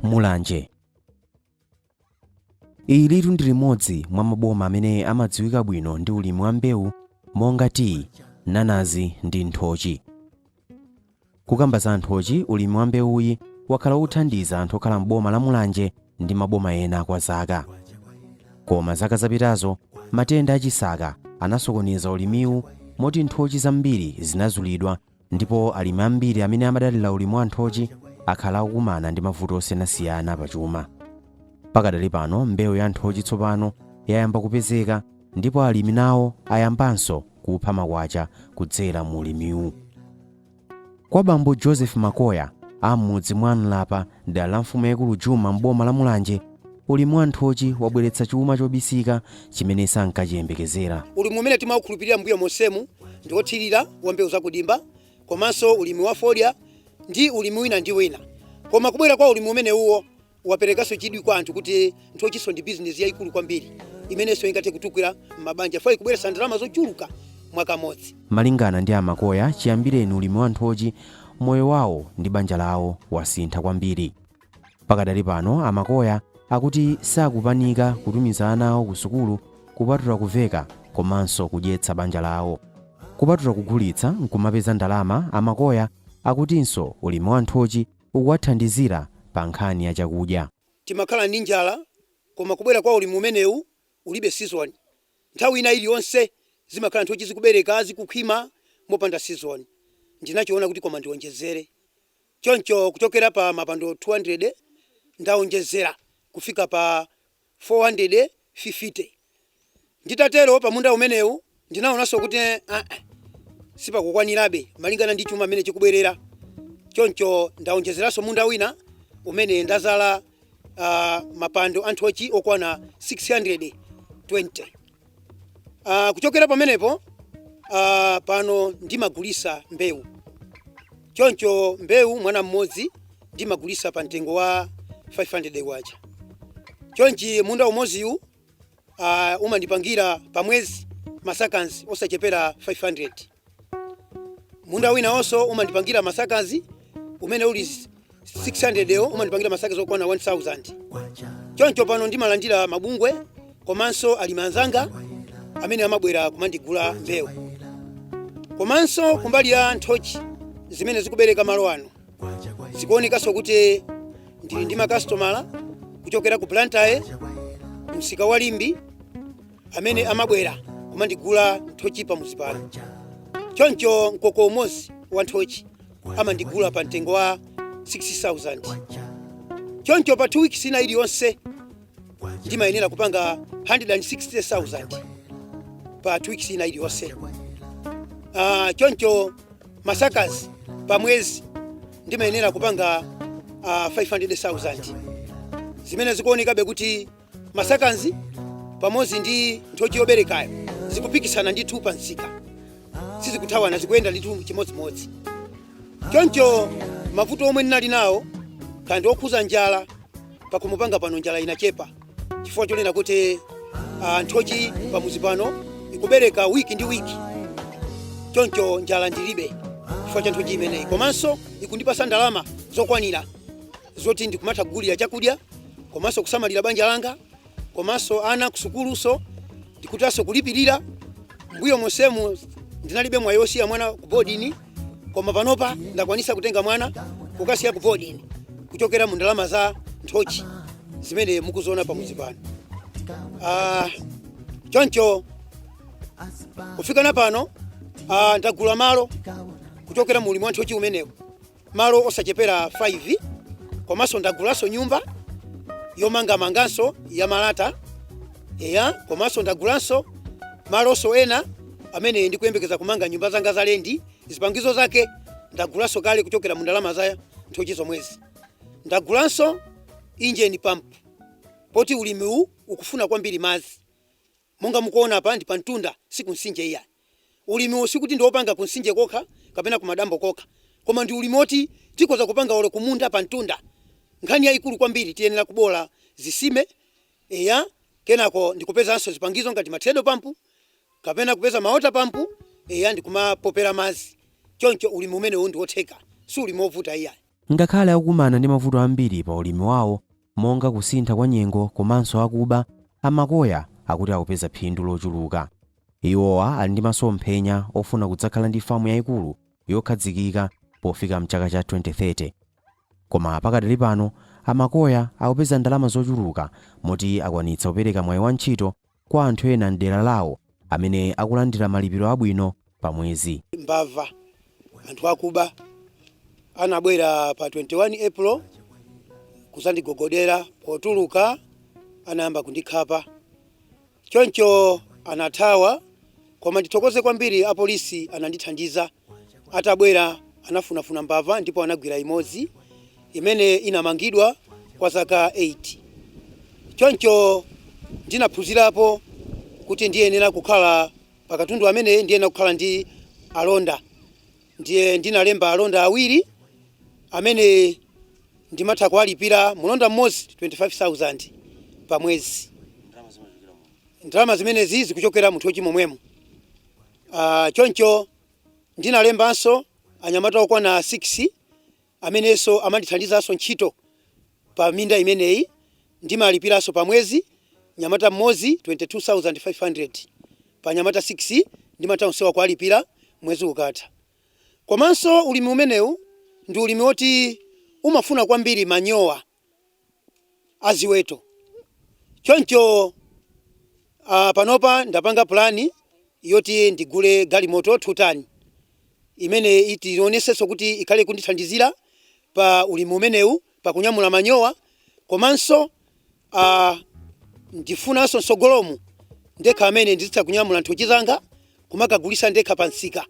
Mulanje. Ili ndi limodzi mwa maboma amene amadziwika bwino ndi ulimi wa mbewu monga tii, nanazi ndi nthochi. Kukamba za nthochi, ulimi wa mbewuyi wakhala uthandiza anthu okhala m'boma la Mulanje ndi maboma ena kwa zaka. Koma zaka zapitazo matenda achisaka anasokoneza ulimiwu moti nthochi zambiri zinazulidwa, ndipo alimi ambiri amene amadalira ulimi wa nthochi akhala akukumana ndi mavuto osiyanasiyana pachuma. Pakadali pano mbewu ya nthochi tsopano yayamba kupezeka, ndipo alimi nawo ayambanso kupha makwacha kudzera mu ulimiwu. Kwa bambo Joseph Makoya amudzi mwa Nlapa, dera la mfumu yaikulu Juma m'boma la Mulanje, ulimi wa nthochi wabweretsa chuma chobisika chimene sankachiyembekezera. Ulimi umene timaukhulupirira mbuyo monsemu ndi othirira wa mbewu zakudimba, komanso ulimi wa fodya ndi ulimi wina ndi wina. Koma kubwera kwa ulimi umene uwo waperekanso chidwi kwa anthu kuti nthochiso ndi business yayikulu kwambiri imenenso ingathe kutukira m'mabanja fo ikubweretsa ndalama zochuluka mwaka modzi. Malingana ndi Amakoya, chiyambireni ulimi wa nthochi moyo wawo ndi banja lawo wasintha kwambiri. Pakadali pano Amakoya akuti sakupanika kutumiza ana awo ku sukulu kupatula kuveka komanso kudyetsa banja lawo. Kupatula kugulitsa nkumapeza ndalama, Amakoya akutinso ulimi wa nthochi ukuwathandizira pa nkhani ya chakudya. Timakhala ndi njala, koma kubwera kwa ulimi umenewu ulibe season. Nthawi ina iliyonse zimakhala nthochi zikubereka zikukhwima mopanda season. Ndinachiona kuti koma ndiwonjezere. Choncho kuchokera pa mapando 200 ndawonjezera kufika pa 450. Nditatero pa munda umenewu ndinaonanso kuti sipakukwanirabe malingana ndi chuma amene chikubwerera. Choncho ndawonjezeranso munda wina umene ndazala mapando anthochi okwana 620. Kuchokera pamenepo pano ndimagulisa mbewu. Choncho mbewu mwana mmodzi ndimagulisa pa mtengo wa 500 wacha. Chonchi munda umodziwu umandipangira pa mwezi masakazi osachepera 500. Munda wina onso umandipangira masakazi umene uli 600 umandipangira masakazi okwana 1000. Choncho pano ndimalandira mabungwe komanso alimi anzanga amene amabwera kumandigula mbewu. Komanso kumbali ya nthochi zimene zikubereka malo ano zikuonekanso kuti ndili ndi makasitomala kuchokera ku Blantyre, msika wa Limbi, amene amabwera kumandigula nthochi pa muzi pano. Choncho mkoko umodzi wa nthochi amandigula pa mtengo wa 60,000. Choncho pa 2 weeks ina iliyonse ndimayenera kupanga 160,000 pa 2 weeks ina iliyonse. Choncho masakazi pa mwezi ndimayenera kupanga 500,000. Zimene zikuonekabe kuti masakazi pamodzi ndi nthochi yoberekayo zikupikisana ndi 2 pa msika. Sizikuthawana, zikuyenda ndi 2 chimodzimodzi. Choncho mavuto omwe ndinali nawo kandi okhuza njala pakumupanga pano njala inachepa. Chifukwa chonena kuti nthochi pamuzi pano ikubereka wiki ndi wiki. Choncho njala ndilibe chifukwa cha nthochi imeneyi. Komanso ikundipasa ndalama zokwanira zoti ndikumatha kugulira chakudya, komanso kusamalira banja langa, komanso ana kusukuluso ndikutanso kulipirira. Mbuyo monsemu ndinalibe mwayi wosiya mwana ku boarding, koma panopa ndakwanisa kutenga mwana kukasiya ku boarding kuchokera mu ndalama za nthochi zimene mukuziona pamuzi pano. Choncho kufika na pano ndagula malo kuchokera mu ulimi wa nthochi umenewu, malo osachepera 5, komanso ndagulanso nyumba yomangamanganso ya malata komanso ndagulanso malonso ena amene ndikuyembekeza kumanga nyumba zanga za lendi. Zipangizo zake ndagulanso kale kuchokera mu ndalama za nthochi zomwezi. Ndagulanso engine pump poti ulimi huu ukufuna kwambiri madzi. Monga mukuona apa ndi pantunda sikunsinje iya. Ulimi huu sikuti ndiopanga kunsinje kokha, kapena kumadambo kokha, koma ndi ulimi woti tikoza kupanga ole kumunda pa mtunda. Nkhani yayikulu kwambiri tiyenera kubola zisime kenako ndikupezanso zipangizo ngati mathedo pampu kapena kupeza maota pampu ndikumapopera madzi. Choncho ulimi umenewu ndi wotheka, si ulimi wovuta iyayi. Ngakhale akukumana ndi mavuto ambiri pa ulimi wawo monga kusintha kwa nyengo komanso akuba, amakoya akuti akupeza phindu lochuluka. Iwowa ali ndi masomphenya ofuna kudzakhala ndi famu yayikulu yokhazikika pofika mchaka cha 2030. Koma pakadali pano amakoya akupeza ndalama zochuluka moti akwanitsa kupereka mwayi wa ntchito kwa anthu ena mdera lawo amene akulandira malipiro abwino pa mwezi. Mbava anthu akuba anabwera pa 21 April kuzandigogodera, potuluka anayamba kundikhapa. Choncho anathawa, koma ndithokoze kwambiri apolisi anandithandiza. Atabwera anafunafuna mbava ndipo anagwira imodzi imene inamangidwa kwa zaka 8. Choncho ndinaphunzirapo kuti ndiyenera kukhala pakatundu amene ndiyenera kukhala ndi alonda. Ndiye ndinalemba alonda awiri amene ndimatha kuwalipira mulonda mmodzi 25,000 pa mwezi. Ndalama zimenezi zikuchokera munthu wachimomwemo. Choncho ndinalembanso anyamata okwana 6 amenenso amandithandizanso ntchito pa minda imeneyi. Ndimalipiranso pa mwezi nyamata mmodzi 22,500 pa nyamata 6 ndimathanso kuwalipira mwezi ukatha. Komanso ulimi umenewu ndi ulimi woti umafuna kwambiri manyowa aziweto. Choncho panopa ndapanga plani yoti ndigule galimoto 2 tani imene itionesenso kuti ikhale kundithandizira pa ulimi umenewu pa kunyamula manyowa. Komanso ndifunanso nsogolomu ndekha amene ndizitha kunyamula nthochi zanga kumakagulisa ndekha pa nsika.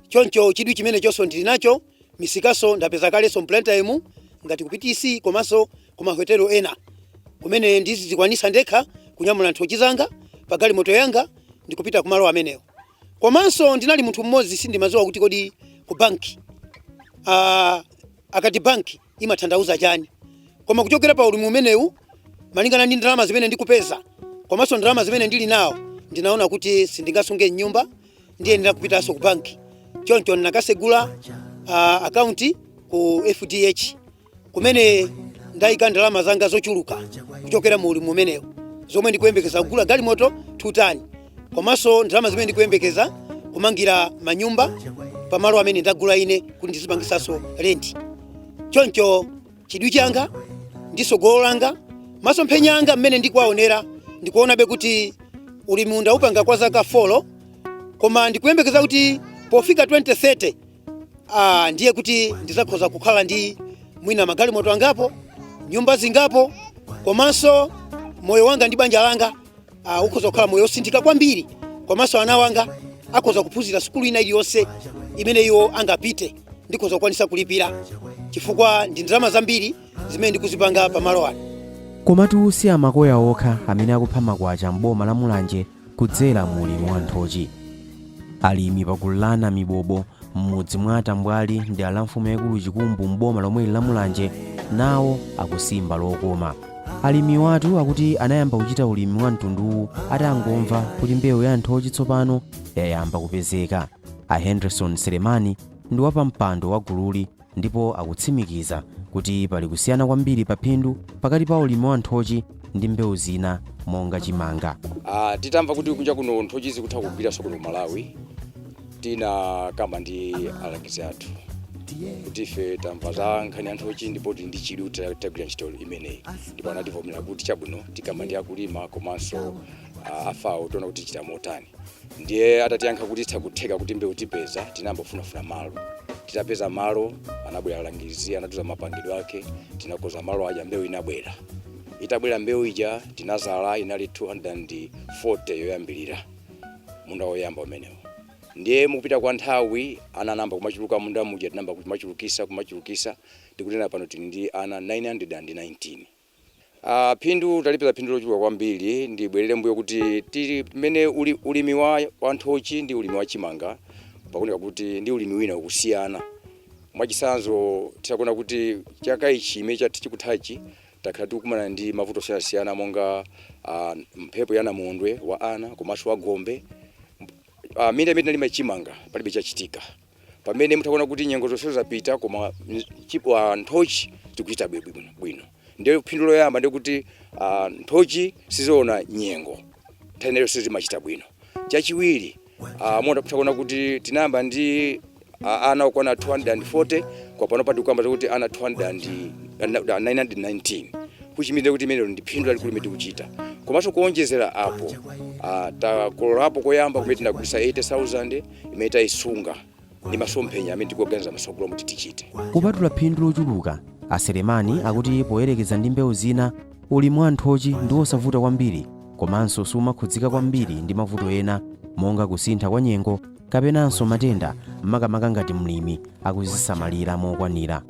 Choncho chidwi chimene chonso ndili nacho, misikaso ndapeza kalenso mplantaemu ngati kupitisi komanso kumahotelo ena kumene ndizikwanisa ndekha kunyamula nthochi zanga pa galimoto yanga ndikupita kumalo amenewo. Komanso ndinali munthu mmodzi sindimadziwa kuti kodi ku banki akati banki imathandauza chani, koma kuchokera pa ulimi umenewu malingana ndi ndalama zimene ndikupeza komanso ndalama zimene ndili nawo ndinaona kuti sindingasunge nyumba, ndiyenera kupitanso ku banki. Choncho ndinakasegula akaunti ku FDH kumene ndayika ndalama zanga zochuluka kuchokera mu ulimi umenewu, zomwe ndikuyembekeza kugula galimoto 2 tani komanso ndalama zimene ndikuyembekeza kumangira manyumba pamalo amene ndagula ine kuti ndizipangisanso renti. Choncho chidwi changa ndi sogolo langa, masomphenya anga mmene ndikuwaonera ndikuonabe kuti ulimi ndaupanga kwa zaka 4, koma ndikuyembekeza kuti pofika 2030 ndiye kuti ndizakhoza kukhala ndi mwina magalimoto angapo, nyumba zingapo, komanso moyo wanga ndi banja langa ukhoza kukhala moyo osinthika kwambiri, komanso ana wanga akhoza kuphunzira sukulu ina iliyonse imene iwo angapite ndikhoza kukwanisa kulipira chifukwa ndi ndalama zambiri zimene ndikuzipanga pamalo ano. Komatu si amakoya okha amene akupha makwacha m'boma la Mulanje kudzera mu ulimi wa nthochi. Alimi pagulu la Namibobo m'mudzi mwa Tambwali ndi alamfumu yakulu Chikumbu m'boma lomwe la Mulanje nawo akusimba lokoma. Alimi watu akuti anayamba kuchita ulimi wa mtunduwu atangomva kuti mbewu ya nthochi tsopano yayamba kupezeka. A Henderson Selemani ndi wapampando wa gululi ndipo akutsimikiza kuti pali kusiyana kwambiri pa phindu pakati pa ulimi wa nthochi ndi mbewu zina monga chimanga. Titamva kuti kunja kuno nthochi zikutha kugwira sokolo Malawi, kamba ndi alangizi athu kuti ife tamva za nkhani ya nthochi ndipo ndi chidwi tagwira ntchito imeneyi, ndipo anativomera kuti chabwino tikamba ndi akulima komanso afawo tiona kuti chita motani. Ndiye atatiyankha kuti tikutheka kuti mbewu tipeza, tinayamba kufunafuna malo. Titapeza malo, anabwera alangizi anatuza mapangidwe ake, tinakoza malo aja mbewu inabwera. Itabwera mbewu ija tinazala inali 240 yoyambirira munda woyamba umenewo. Ndiye mukupita kwa nthawi ananamba kumachuluka munda muja tinamba kumachulukisa ndikunena pano tili ndi ana 919. Phindu talipeza phindu lochuluka kwambiri. Ndibwerere mbuyo kuti tili mmene ulimi wa nthochi ndi ulimi wa chimanga pakuoneka kuti ndi ulimi wina ukusiyana. Mwachisanzo tikuona kuti chaka ichi chimene chikuthachi takhala tikumana ndi mavuto osiyana monga mphepo ya namondwe wa ana komanso wa gombe. Minda imene inali machimanga palibe chachitika. Pamene mutakuona kuti nyengo zonse zapita koma nthochi tikuchita bwino. Ndiyo phindu loyamba ndi kuti nthochi siziona nyengo thenero sizimachita bwino. Chachiwiri mutakuona kuti tinayamba ndi ana okwana 240 kwa pano pati kukamba kuti ana 919 kuchimira kuti imene ndi phindu lalikulu limene tikuchita. Komanso kuonjezera apo takolorapo koyamba kumene tinagulisa 80,000 imene tayisunga ndi masomphenya amene tikuganiza masogolo kuti tichite. Kupatula phindu lochuluka, aselemani akuti poyerekeza ndi mbewu zina ulimi wa nthochi ndi wosavuta kwambiri komanso sumakhudzika kwambiri ndi mavuto ena monga kusintha kwa nyengo kapenanso matenda makamaka ngati mlimi akuzisamalira mokwanira.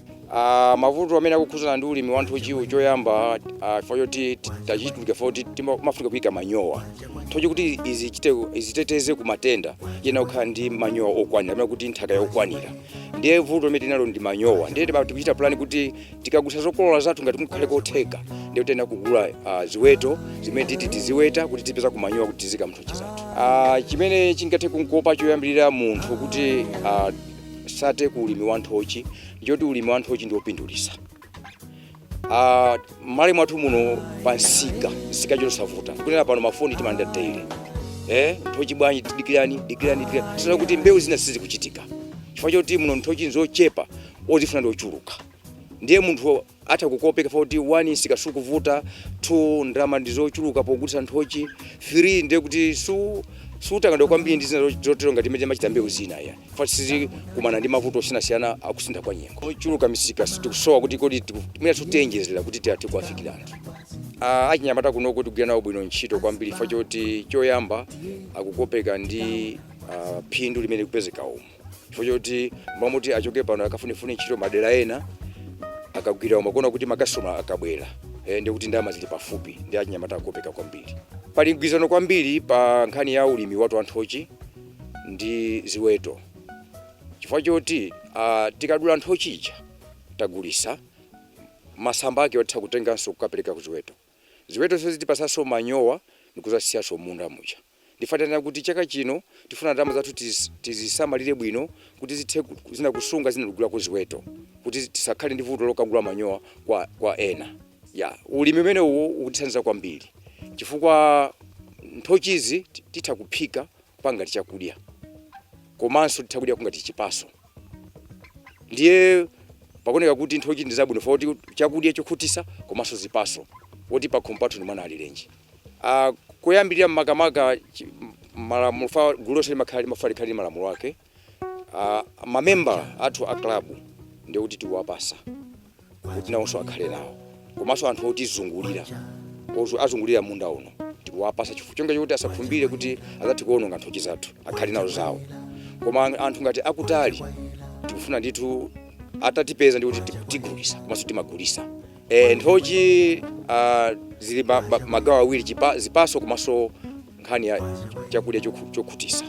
Mavuto amene akukhudzana ndi ulimi wa nthochi choyamba fayoti tachitulika foti timafunika kuyika manyowa. Nthochi kuti iziteteze ku matenda yena kukhala ndi manyowa okwanira amene kuti nthaka yokwanira. Ndiye vuto limene tinalo ndi manyowa. Ndiye tikuchita plan kuti tikagulitsa zokolola zathu ngati mukhale kotheka ndiye tena kugula ziweto zimene tiziweta kuti tipeza ku manyowa kuti tizika nthochi zathu. Chimene chingathe kunkopa choyambirira munthu kuti sate ku ulimi wa nthochi ndioti ulimi wa nthochi ndi opindulisa. Mali mwathu muno pansika chosavuta kunena pano mafoni timanda daily nthochi bwanji dikirani sasa kuti mbewu zina sizikuchitika chifukwa choti muno nthochi nzochepa ozifuna ndi ochuluka. Ndiye munthu atakukopeka foti 1 nsika sukuvuta, 2 ndalama ndizochuluka pogulitsa nthochi, 3 ndiye kuti sutangando kwambiri ndi zina zotero ngati imene machita mbewu zina ya fasizi kumana ndi mavuto osiyana akusintha kwa nyengo. Ochuluka misika tikusowa kuti kodi timene tutenjezera kuti tiate kuafikira anthu. Achinyamata kuno kuti kugwira nawo bwino ntchito kwambiri chifukwa choti choyamba akukopeka ndi phindu limene likupezeka umo. Chifukwa choti mwamuti achoke pano akafunefune ntchito madera ena akagwira umakuona kuti makasoma akabwera ndi kuti ndalama zili pafupi ndi achinyamata akukopeka kwambiri. Pali mgwirizano kwambiri pa nkhani ya ulimi watu wa nthochi ndi ziweto. Chifukwa choti tikadula nthochi ija tagulisa masamba ake otha kutenganso kukapereka ku ziweto. Ziweto zitipasanso manyowa nikuzasiyaso munda muja. Ndifatana kuti chaka chino tifuna ndalama zathu tizisamalire bwino kuti zithe zina kusunga zina kugula ku ziweto kuti tisakhale ndi vuto lokagula manyowa kwa ena. Ulimi umene uwo ukutithandiza kwambiri. Chifukwa nthochizi titha kuphika pangati chakudya komanso titha kudya kungati chipaso. Ndiye pakuoneka kuti nthochi ndi zabwino foti chakudya chokhutisa komanso zipaso woti pa kompatu ni mwana alirenji. Kuyambirira makamaka malamulo gulu lonse limakhala malamulo ake. Mamemba athu a club ndiye kuti tiwapasa kuti nawonso akhale nawo komanso anthu otizungulira azungulira munda uno tiwapasa chifukwa chonga choti asaphumbire kuti azati kuononga nthochi zathu akhale nawo zawo. Koma anthu ngati akutali tikufuna ndithu atatipeza ndi kuti tigulisa komanso timagulisa. Nthochi zili magawo awiri zipaso komanso nkhani ya chakudya chokhutisa.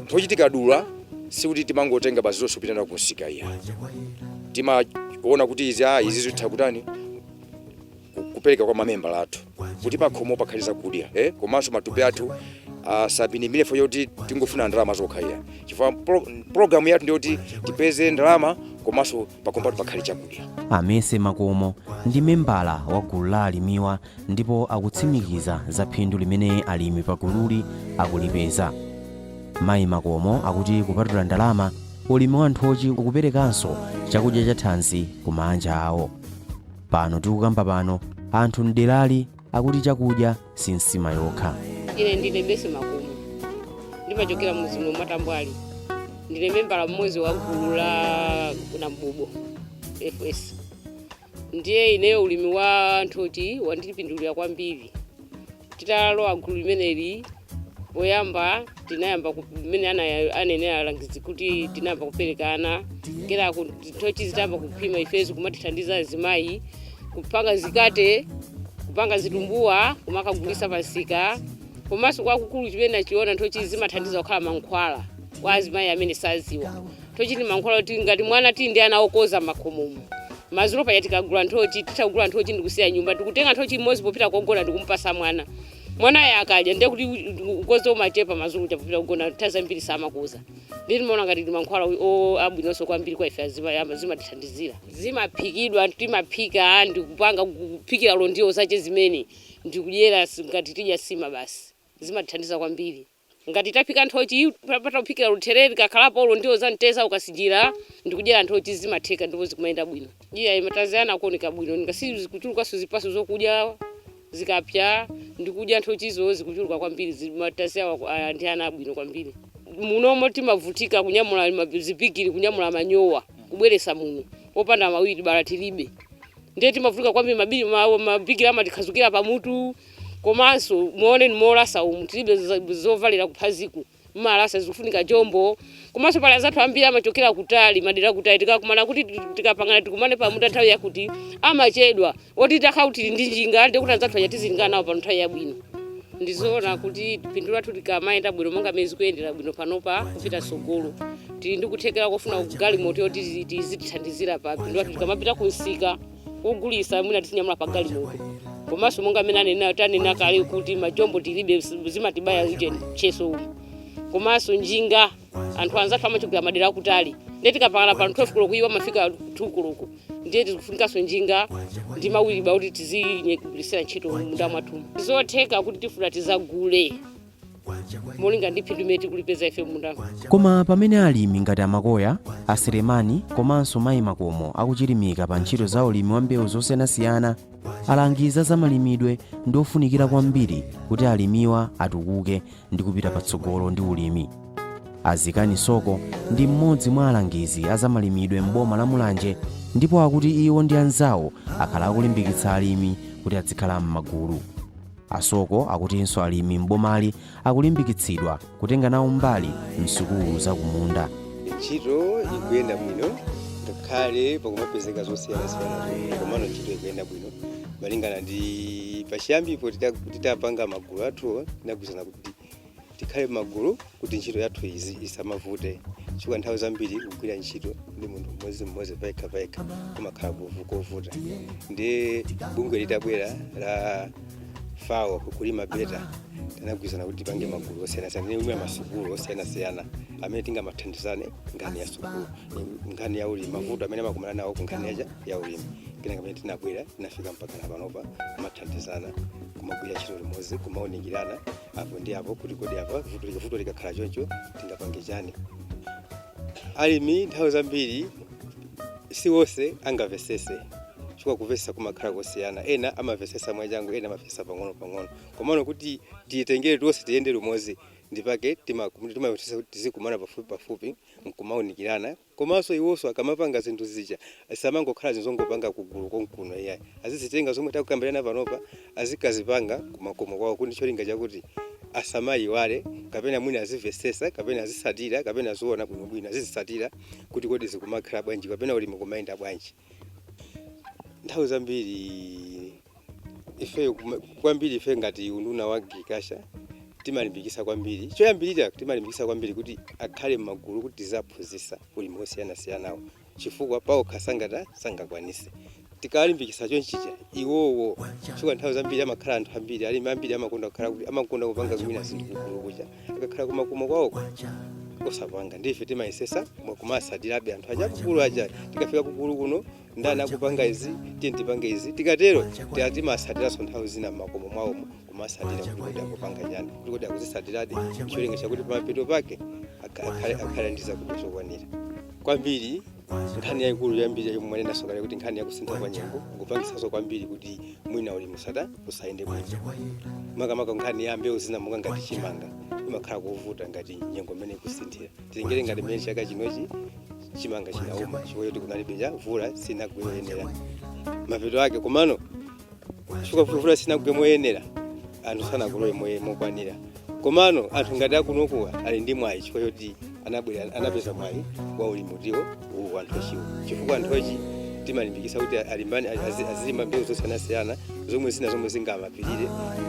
Nthochi tikadula sikuti timangotenga basi zonse kupita nazo kunsika iya. Timaona kuti izi zitha kutani kupereka kwa mamemba athu kuti pakhomo pakhaliza kudya komanso matupi athu sabinimire fo yoti tingofuna ndalama zokhaya. Chifukwa program yathu ndiyoti tipeze ndalama komanso pakompatu pakhali chakudya. Amese Makomo ndi membala wa gulu la alimiwa ndipo akutsimikiza za phindu limene alimi pagululi akulipeza. Mayi Makomo akuti kupatula ndalama ulimi wa nthochi ukuperekanso chakudya cha thanzi kumanja awo. Pano tikukamba pano anthu mderali akuti chakudya si nsima yokha. Ine ndine Amese Makomo ndimachokera muzi mwa Matambwali. Ndine membala mmodzi wa gulu la Nambubo FS. Ndiye ineyo ulimi wa nthochi wandipindulira kwambiri. Titalowa gulu limeneli poyamba tinayamba kumene anene alangizi kuti tinayamba kuperekana kera nthochi zitamba kuphima ifezo kumatithandiza azimayi kupanga zikate kupanga zitumbuwa kumakagulisa pansika komanso kwakukulu chimene nachiona nthochi zimathandiza kukhala mankhwala kwa azimayi amene saziwa. Nthochi ndi mankhwala kuti ngati mwana tili ndi ana okoza makhomomo mazulu paya tikagula nthochi titagula nthochi ndikusiya nyumba tikutenga nthochi imodzi popita kugona ndikumpasa mwana ya akadya ndiye kuti ukoze umachepa mazulu tapita kugona taza mbiri samakuza nditi maona ngati mankhwala abwinonso kwambiri kwa ife azimayi zimatithandizira zimaphikidwa timaphika ndikupanga kuphikira londiwo zache zimene ndikudyera ngati tidya sima basi zimatithandiza kwambiri. Ngati tapika nthochi pata uphikira lutereri kakhalapo londiwo zamteza ukasijira ndikudyera nthochi zimatheka ndipo zikumayenda bwino. Iya imatazana kuoneka bwino ngasi kuchuluka zipaso zokudya zikapya ndikudya nthochizo zikuchuluka kwambiri zimatazana ndi ana bwino kwambiri. Munomo timavutika kunyamula zipikiri kunyamula manyowa kubweresa muno opanda mawiri bara tilibe ndiye timavutika kwambiri mabikira amatikhazukira pamutu komanso muone nimolasa tilibe zovalira kuphaziku malasa zikufunika jombo komanso pala zathu ambiri amachokera kutali madera kutali tikakumana kuti tikapangana tikumane pamutu nthawi yakuti amachedwa oti takhautili ndi njinga ndi kuti anzathu achitizilingana nawo pa nthawi yabwino. Ndizoona kuti phindu lathu likamayenda bwino monga mezi kuyendera bwino panopa kupita sogolo tili ndi kuthekera kufuna galimoto yoti tizitithandizira pa phindu lathu tikamapita kunsika kugulisa mwina tisinyamula pa galimoto komanso monga amene tanena kale kuti majombo tilibe zimatibaya ije cheso komanso njinga anthu anzathu amachokera madera akutali ndiye tikapangana pa 12 koloko iwo amafika 2 koloko ndiye tikufunikanso njinga ndi mawiri kuti tizigwirisira ntchito munda mwathu zotheka kuti tifuna tizagule molinga ndi phindu imene tikulipeza ife munda. Koma pamene alimi ngati amakoya aseremani komanso mayi makomo akuchilimika pa ntchito za ulimi wa mbewu zosiyanasiyana alangiza za malimidwe ndi ofunikira kwambiri kuti alimiwa atukuke ndi kupita patsogolo ndi ulimi. Azikani Soko ndi mmodzi mwa alangizi azamalimidwe m'boma la Mulanje ndipo akuti iwo ndi anzawo akhala akulimbikitsa alimi kuti azikhala m'magulu. Asoko akutinso alimi m'bomali akulimbikitsidwa kutenga nawo mbali msukulu za kumunda. Ntchito ikuyenda bwino ngakhale pakumapezeka zosiyanasiyana komano ntchito ikuyenda bwino malingana ndi pachiyambipo titapanga magulu athu tinagwirizana kuti tikhale magulu kuti ntchito yathu izi isamavute chifukwa nthawi zambiri kugwira ntchito ndi munthu mmodzi payekha kumakhala kovuta ndi bungwe litabwera la FAO kulima beta tinagwirizana kuti tipange magulu osiyanasiyana ndi umwe masukulu osiyanasiyana amene tingamathandizane nkhani ya sukulu nkhani ya ulimi mavuto amene amakumana nawo ku nkhani ya ulimi kena kamene tinabwera tinafika mpaka panopa kumathandizana kumagwira ntchito limodzi kumaonekirana apo ndi apo kuti kodi apa vuto likakhala choncho tingapange chani. Alimi nthawi zambiri si wonse angamvesese chifukwa kuvesa kumakhala kosiyana ena amavesesa mwachangu ena amavesa pang'ono komano kuti tiyitengere tonse tiyende limodzi ndipake timavesesa kuti tizikumana pafupi nkumaonikirana komanso iwonso akamapanga zinthu zija asamangokhala zingopanga kugulu konkuno iyayi azizitenga zomwe takukambirana panopa azikazipanga kumakomo kwawo kuti cholinga chakuti asamayiwale kapena mwina azivesesa kapena azisatira kapena aziona bwinobwino azizisatira kuti kodi zikumakhala bwanji kapena ulimi kumayenda bwanji. Nthawi zambiri ife kwambiri ife ngati unduna wa agriculture timalimbikisa kwambiri choyambirira timalimbikisa kwambiri kuti akhale m'magulu kuti tizaphunzitsa ulimi wosiyanasiyanawo chifukwa pawo sangakwanise tikalimbikisa chonchicha iwowo chifukwa nthawi zambiri amakhala anthu ambiri alimi ambiri amakonda kupanga zimene zinthu kugulu kucha akakhala kumakomo kwawo osapanga ndife timayesesa kumasatirabe anthu aja kugulu aja tikafika kugulu kuno ndani akupanga izi tipange izi tikatero timasatiraso nthawi zina m'makomo mwawo kumasatira kuti akupanga chani kuti akuzisatiradi cholinga chakuti pamapeto pake akhale ndiza kuti zokwanira kwambiri nkhani yaikulu yambiri yomwe ndasokale kuti nkhani yakusintha kwa nyengo kupangisaso kwambiri kuti mwina ulimi usayende bwino makamaka nkhani ya mbewu zina monga ngati chimanga imakhala kuvuta ngati nyengo imene ikusinthira tilengere ngati mmene chaka chinochi chimanga chinauma chifukwa choti kunalibe mvula sinagweyenera mapeto ake komano chifukwa mvula sinagweyenera anthu sanakolowe mokwanira komano anthu ngati akunokuwa ali ndi mwayi chifukwa choti anapeza mwayi wa ulimi utiwo uwu anthu chifukwa anthu timalimbikisa kuti alimbani azilima mbewu zosiyanasiyana zomwe zingamapirire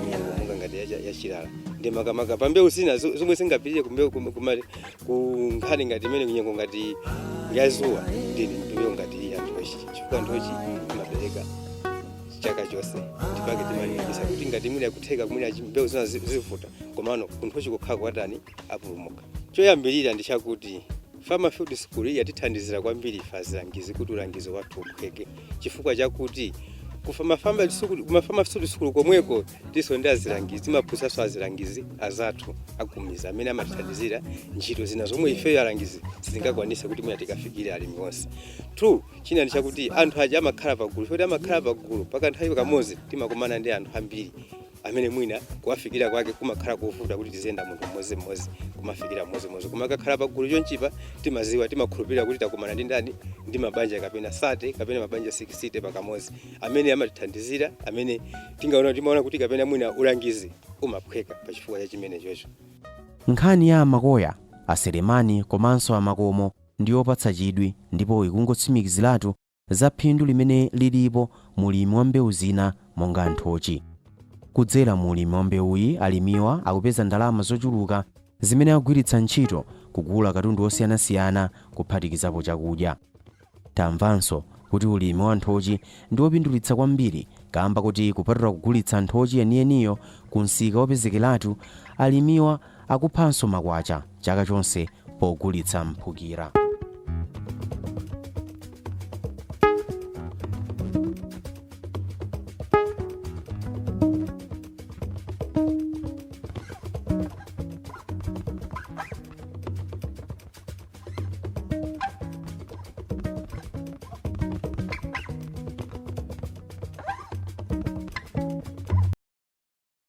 nyengo monga ngati ya chilala ndi makamaka pa mbewu zina zomwe zingapirire ku nkhani ngati imene kunyengo ngati yazuwa ndi mbewu ngati ya nthochi chifukwa nthochi imabereka chaka chonse tipake timaningisa kuti ngati mwina yakutheka mwina mbewu zina zivuta komano kunthochi kukhala kwatani apulumuka. Choyambirira ndi chakuti Farmer Field School yatithandizira kwambiri ife azilangizi kuti ulangizi wathu uphweke chifukwa chakuti Farmer Field School komweko tiso ndi azilangizi timaphunzitsanso azilangizi azathu akumiza amene amatithandizira ntchito zina zomwe ife alangizi sizingakwanise kuti mwina tikafikire alimi onse. 2 china ndi chakuti anthu aja amakhala pagulu futi amakhala pagulu pakanthawi kamodzi timakumana ndi anthu ambiri amene mwina kuwafikira kwake kumakhala kuvuta kuti tizenda munthu mmodzi kumafikira mmodzi koma kakhala pagulu chonchipa timaziwa timakhulupirira kuti takumana ndi ndani ndi mabanja kapena 30 kapena mabanja 60 pakamodzi amene amatithandizira amene timaona kuti kapena mwina ulangizi umaphweka pa chifukwa cha chimene chocho. Nkhani ya makoya aselemani komanso amakomo ndi opatsa chidwi ndipo ikungotsimikiziratu za phindu limene lilipo mulimi wa mbewu zina monga nthochi. Kudzera mu ulimi wa mbewuyi alimiwa akupeza ndalama zochuluka zimene agwiritsa ntchito kugula katundu osiyanasiyana kuphatikizapo chakudya. Tamvanso kuti ulimi wa nthochi ndi wopindulitsa kwambiri kamba kuti kupatula kugulitsa nthochi yeniyeniyo ku msika wopezekeratu alimiwa akuphanso makwacha chaka chonse pogulitsa mphukira.